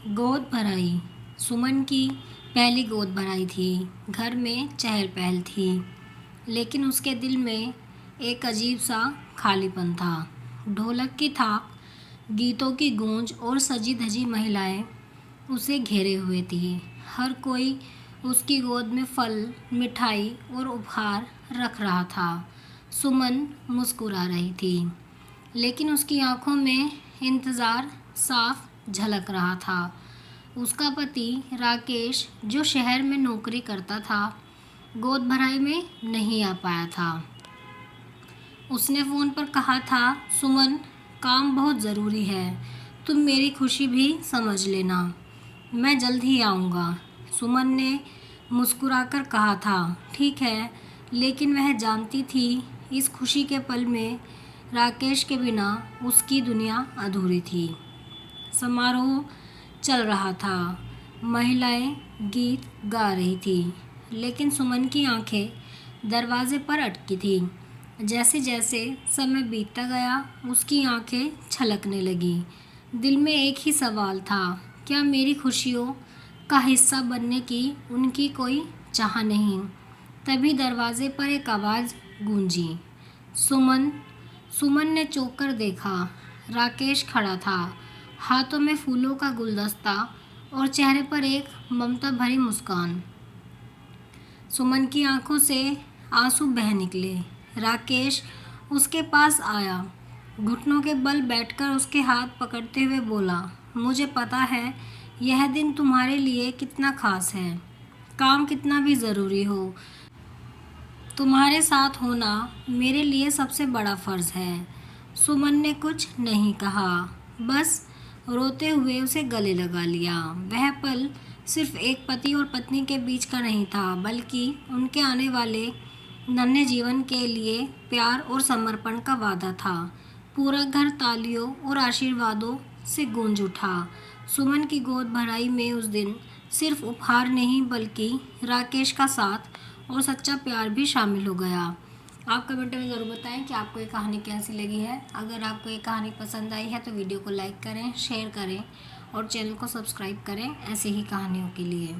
गोद भराई। सुमन की पहली गोद भराई थी। घर में चहल पहल थी, लेकिन उसके दिल में एक अजीब सा खालीपन था। ढोलक की थाप, गीतों की गूंज और सजी धजी महिलाएं उसे घेरे हुए थी। हर कोई उसकी गोद में फल, मिठाई और उपहार रख रहा था। सुमन मुस्कुरा रही थी, लेकिन उसकी आंखों में इंतज़ार साफ झलक रहा था। उसका पति राकेश, जो शहर में नौकरी करता था, गोद भराई में नहीं आ पाया था। उसने फ़ोन पर कहा था, सुमन, काम बहुत ज़रूरी है, तुम मेरी खुशी भी समझ लेना, मैं जल्द ही आऊँगा। सुमन ने मुस्कुराकर कहा था, ठीक है, लेकिन वह जानती थी इस खुशी के पल में राकेश के बिना उसकी दुनिया अधूरी थी। समारोह चल रहा था, महिलाएं गीत गा रही थी, लेकिन सुमन की आंखें दरवाजे पर अटकी थीं। जैसे जैसे समय बीतता गया, उसकी आंखें छलकने लगीं। दिल में एक ही सवाल था, क्या मेरी खुशियों का हिस्सा बनने की उनकी कोई चाह नहीं? तभी दरवाजे पर एक आवाज़ गूंजी, सुमन। सुमन ने चौंक कर देखा। राकेश खड़ा था, हाथों में फूलों का गुलदस्ता और चेहरे पर एक ममता भरी मुस्कान। सुमन की आंखों से आंसू बह निकले। राकेश उसके पास आया, घुटनों के बल बैठकर उसके हाथ पकड़ते हुए बोला, मुझे पता है यह दिन तुम्हारे लिए कितना खास है। काम कितना भी ज़रूरी हो, तुम्हारे साथ होना मेरे लिए सबसे बड़ा फ़र्ज़ है। सुमन ने कुछ नहीं कहा, बस रोते हुए उसे गले लगा लिया। वह पल सिर्फ एक पति और पत्नी के बीच का नहीं था, बल्कि उनके आने वाले नन्हे जीवन के लिए प्यार और समर्पण का वादा था। पूरा घर तालियों और आशीर्वादों से गूंज उठा। सुमन की गोद भराई में उस दिन सिर्फ उपहार नहीं, बल्कि राकेश का साथ और सच्चा प्यार भी शामिल हो गया। आप कमेंट में ज़रूर बताएं कि आपको ये कहानी कैसी लगी है। अगर आपको ये कहानी पसंद आई है तो वीडियो को लाइक करें, शेयर करें और चैनल को सब्सक्राइब करें ऐसे ही कहानियों के लिए।